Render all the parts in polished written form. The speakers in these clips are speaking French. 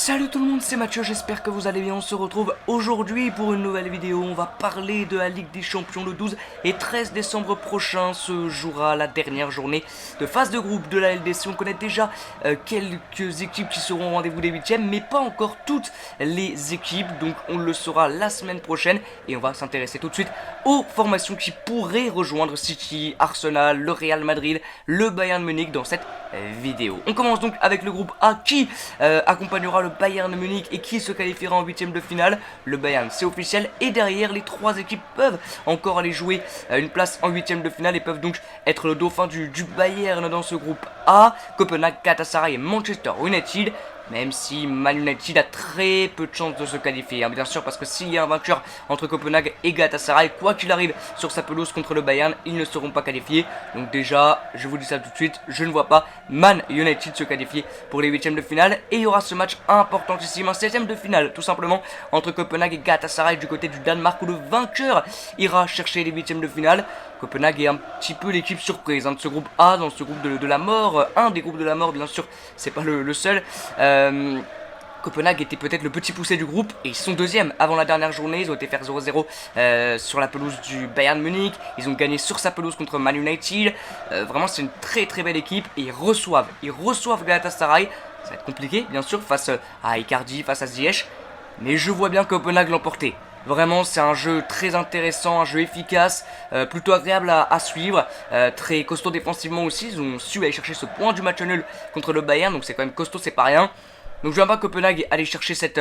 Salut tout le monde, c'est Mathieu, j'espère que vous allez bien. On se retrouve aujourd'hui pour une nouvelle vidéo. On va parler de la Ligue des Champions. Le 12 et 13 décembre prochain se jouera la dernière journée de phase de groupe de la LDC. On connaît déjà quelques équipes qui seront au rendez-vous des 8e, mais pas encore toutes les équipes. Donc on le saura la semaine prochaine et on va s'intéresser tout de suite aux formations qui pourraient rejoindre City, Arsenal, le Real Madrid, le Bayern Munich dans cette vidéo. On commence donc avec le groupe A qui accompagnera le Bayern Munich et qui se qualifiera en 8e de finale. Le Bayern, c'est officiel, et derrière les trois équipes peuvent encore aller jouer une place en 8e de finale et peuvent donc être le dauphin du Bayern dans ce groupe A. Copenhague, Galatasaray et Manchester United. Même si Man United a très peu de chances de se qualifier, hein, bien sûr, parce que s'il y a un vainqueur entre Copenhague et Galatasaray, quoi qu'il arrive sur sa pelouse contre le Bayern, ils ne seront pas qualifiés. Donc déjà, je vous dis ça tout de suite, je ne vois pas Man United se qualifier pour les 8e de finale. Et il y aura ce match importantissime, un 16e de finale, tout simplement, entre Copenhague et Galatasaray du côté du Danemark, où le vainqueur ira chercher les 8e de finale. Copenhague est un petit peu l'équipe surprise, hein, de ce groupe A, dans ce groupe de la mort, un des groupes de la mort, bien sûr, c'est pas le seul. Copenhague était peut-être le petit poussé du groupe et ils sont deuxièmes avant la dernière journée. Ils ont été faire 0-0 sur la pelouse du Bayern Munich. Ils ont gagné sur sa pelouse contre Man United. Vraiment, c'est une très très belle équipe et ils reçoivent Galatasaray. Ça va être compliqué, bien sûr, face à Icardi, face à Ziyech, mais je vois bien Copenhague l'emporter. Vraiment, c'est un jeu très intéressant, un jeu efficace, plutôt agréable à suivre, très costaud défensivement aussi. Ils ont su aller chercher ce point du match nul contre le Bayern, donc c'est quand même costaud, c'est pas rien. Donc je vois pas Copenhague aller chercher cette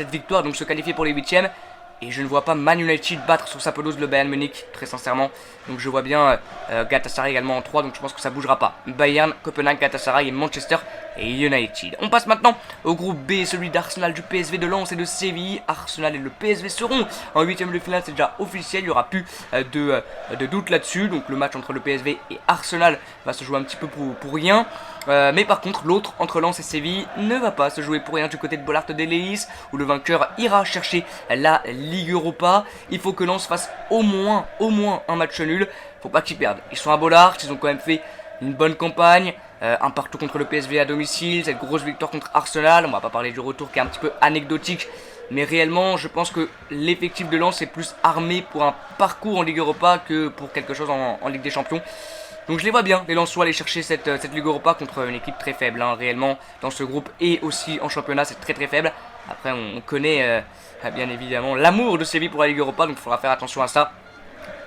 victoire, donc se qualifier pour les 8e. Et je ne vois pas Man United battre sur sa pelouse le Bayern Munich, très sincèrement. Donc je vois bien Galatasaray également en 3, donc je pense que ça bougera pas. Bayern, Copenhague, Galatasaray et Manchester et United. On passe maintenant au groupe B, celui d'Arsenal, du PSV, de Lens et de Séville. Arsenal et le PSV seront en 8e de finale, c'est déjà officiel, il n'y aura plus de doute là-dessus. Donc le match entre le PSV et Arsenal va se jouer un petit peu pour rien. Mais par contre, l'autre, entre Lens et Séville, ne va pas se jouer pour rien du côté de Bollaert de Leis, où le vainqueur ira chercher la Ligue Europa. Il faut que Lens fasse au moins un match nul. Faut pas qu'ils perdent. Ils sont à Bollaert, ils ont quand même fait une bonne campagne. Un partout contre le PSV à domicile, cette grosse victoire contre Arsenal. On va pas parler du retour qui est un petit peu anecdotique, mais réellement, je pense que l'effectif de Lens est plus armé pour un parcours en Ligue Europa que pour quelque chose en Ligue des Champions. Donc je les vois bien, les Lensois aller chercher cette Ligue Europa contre une équipe très faible, hein, réellement, dans ce groupe et aussi en championnat, c'est très très faible. Après, on connaît bien évidemment l'amour de Séville pour la Ligue Europa, donc il faudra faire attention à ça.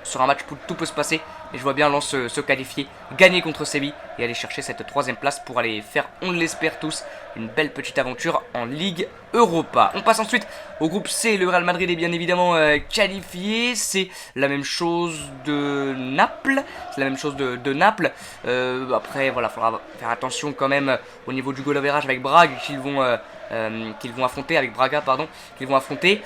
Sur un match, tout peut se passer, et je vois bien Lens se qualifier, gagner contre Séville et aller chercher cette 3e place pour aller faire, on l'espère tous, une belle petite aventure en Ligue Europa. On passe ensuite au groupe C. Le Real Madrid est bien évidemment qualifié. C'est la même chose de Naples. Après, voilà, il faudra faire attention quand même au niveau du goal average avec Braga qu'ils vont affronter, avec Braga, pardon, qu'ils vont affronter.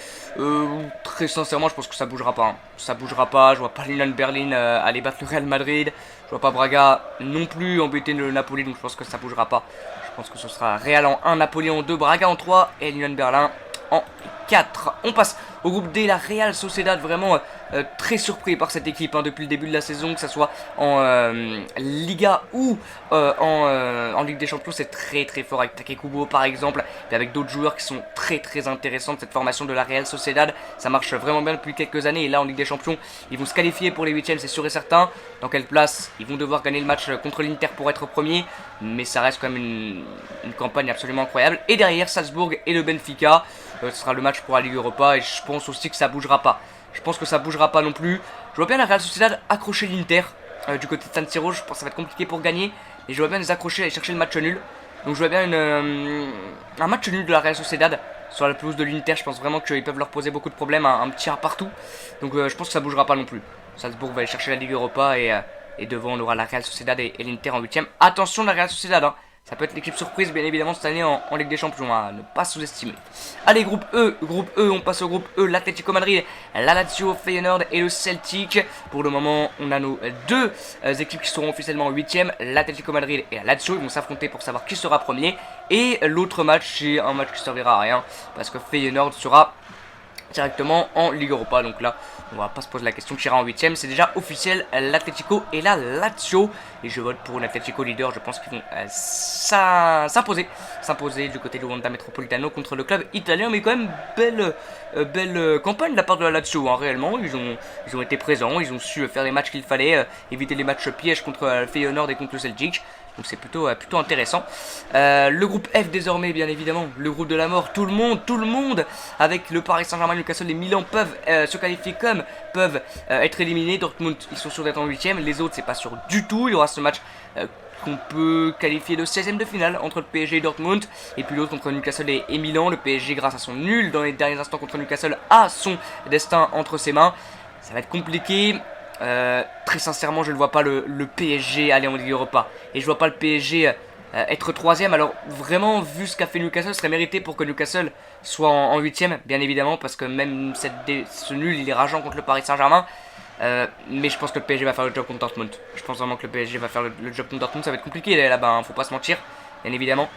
Très sincèrement, je pense que ça bougera pas. Hein. Ça bougera pas. Je vois pas l'Union Berlin aller battre le Real Madrid. Je vois pas Braga non plus embêter le Napoli, donc je pense que ça bougera pas. Je pense que ce sera Real en 1, Napoli en 2, Braga en 3 et l'Union Berlin en 4. On passe au groupe D, la Real Sociedad, vraiment très surpris par cette équipe, hein, depuis le début de la saison, que ce soit en Liga ou en Ligue des Champions. C'est très très fort avec Take Kubo par exemple, et avec d'autres joueurs qui sont très très intéressants de cette formation de la Real Sociedad. Ça marche vraiment bien depuis quelques années, et là en Ligue des Champions, ils vont se qualifier pour les 8e, c'est sûr et certain. Dans quelle place? Ils vont devoir gagner le match contre l'Inter pour être premier, mais ça reste quand même une campagne absolument incroyable. Et derrière, Salzbourg et le Benfica, ce sera le match pour la Ligue Europa, et je pense aussi que ça bougera pas. Je pense que ça bougera pas non plus. Je vois bien la Real Sociedad accrocher l'Inter du côté de San Siro. Je pense que ça va être compliqué pour gagner, et je vois bien les accrocher, aller chercher le match nul. Donc je vois bien un match nul de la Real Sociedad sur la pelouse de l'Inter. Je pense vraiment qu'ils peuvent leur poser beaucoup de problèmes, un petit à partout. Donc je pense que ça bougera pas non plus. Salzbourg va aller chercher la Ligue Europa, et devant on aura la Real Sociedad et l'Inter en 8e. Attention, la Real Sociedad, hein. Ça peut être l'équipe surprise, bien évidemment, cette année en Ligue des Champions, à ne pas sous-estimer. Allez, groupe E, on passe au groupe E, l'Atlético Madrid, la Lazio, Feyenoord et le Celtic. Pour le moment, on a nos deux équipes qui seront officiellement en 8e, l'Atlético Madrid et la Lazio. Ils vont s'affronter pour savoir qui sera premier. Et l'autre match, c'est un match qui servira à rien, parce que Feyenoord sera directement en Ligue Europa. Donc là, On va pas se poser la question qui ira en 8ème. C'est déjà officiel, l'Atlético et la Lazio. Et je vote pour une Atlético leader. Je pense qu'ils vont s'imposer du côté de Wanda Metropolitano contre le club italien. Mais quand même, belle campagne de la part de la Lazio. Hein, réellement, ils ont été présents. Ils ont su faire les matchs qu'il fallait. Éviter les matchs pièges contre le Feyenoord et contre le Celtic. Donc c'est plutôt intéressant. Le groupe F désormais, bien évidemment, le groupe de la mort, tout le monde, avec le Paris Saint-Germain, Newcastle et Milan peuvent se qualifier comme peuvent être éliminés. Dortmund, ils sont sûrs d'être en 8ème, les autres c'est pas sûr du tout. Il y aura ce match qu'on peut qualifier de 16ème de finale entre le PSG et Dortmund, et puis l'autre contre Newcastle et Milan. Le PSG, grâce à son nul dans les derniers instants contre Newcastle, a son destin entre ses mains. Ça va être compliqué. Très sincèrement, je ne vois pas le PSG aller en Ligue Europa. Et je vois pas le PSG être 3ème. Alors vraiment, vu ce qu'a fait Newcastle, ce serait mérité pour que Newcastle soit en 8ème, bien évidemment, parce que même ce nul, il est rageant contre le Paris Saint-Germain. Mais je pense que le PSG va faire le job contre Dortmund. Je pense vraiment que le PSG va faire le job contre Dortmund. Ça va être compliqué là-bas, hein, faut pas se mentir, bien évidemment.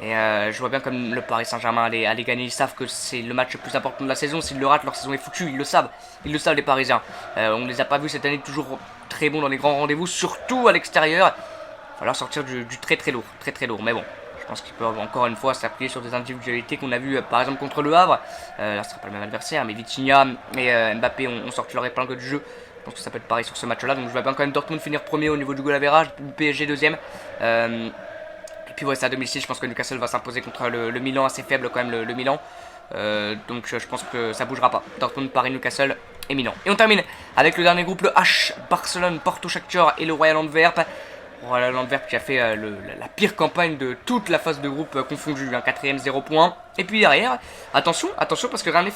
Et je vois bien comme le Paris Saint-Germain allait gagner. Ils savent que c'est le match le plus important de la saison. S'ils le ratent, leur saison est foutue. Ils le savent les Parisiens. On ne les a pas vus cette année toujours très bons dans les grands rendez-vous, surtout à l'extérieur. Il va falloir sortir du très lourd. Mais bon, je pense qu'ils peuvent encore une fois s'appuyer sur des individualités qu'on a vues par exemple contre le Havre. Là ce sera pas le même adversaire, mais Vitinha et Mbappé ont sorti leur épingle du jeu. Je pense que ça peut être pareil sur ce match-là. Donc je vois bien quand même Dortmund finir premier au niveau du goal average, PSG deuxième. Et puis ouais, c'est à domicile, je pense que Newcastle va s'imposer contre le Milan, assez faible quand même le Milan. Donc je pense que ça bougera pas. Dortmund, Paris, Newcastle et Milan. Et on termine avec le dernier groupe, le H, Barcelone, Porto, Shakhtar et le Royal Antwerp. Royal Antwerp qui a fait la pire campagne de toute la phase de groupe confondue, 4ème, 0 points. Et puis derrière, attention parce que rien n'est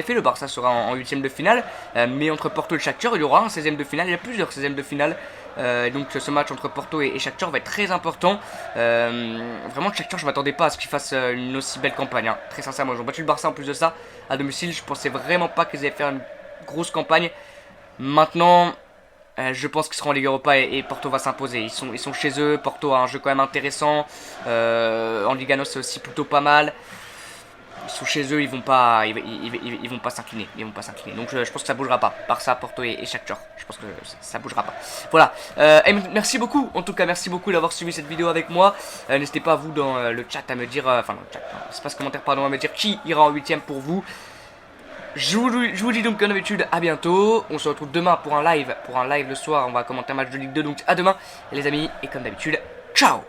fait. Le Barça sera en 8ème de finale, mais entre Porto et Shakhtar, il y aura un 16ème de finale, il y a plusieurs 16ème de finale. Donc ce match entre Porto et Shakhtar va être très important. Vraiment, Shakhtar, je m'attendais pas à ce qu'ils fassent une aussi belle campagne. Hein. Très sincèrement, ils ont battu le Barça en plus de ça à domicile. Je pensais vraiment pas qu'ils allaient faire une grosse campagne. Maintenant, je pense qu'ils seront en Ligue Europa et Porto va s'imposer. Ils sont chez eux. Porto a un jeu quand même intéressant. En Liga NOS, c'est aussi plutôt pas mal. Ils sont chez eux, ils vont pas s'incliner. Donc je pense que ça bougera pas. Barça, Porto et Shakhtar. Je pense que ça bougera pas. Voilà. Merci beaucoup. En tout cas, merci beaucoup d'avoir suivi cette vidéo avec moi. N'hésitez pas vous dans le chat à me dire, enfin dans le chat, espace commentaire pardon, à me dire qui ira en 8ème pour vous. Je vous dis donc comme d'habitude à bientôt. On se retrouve demain pour un live le soir. On va commenter un match de Ligue 2. Donc à demain les amis. Et comme d'habitude, ciao.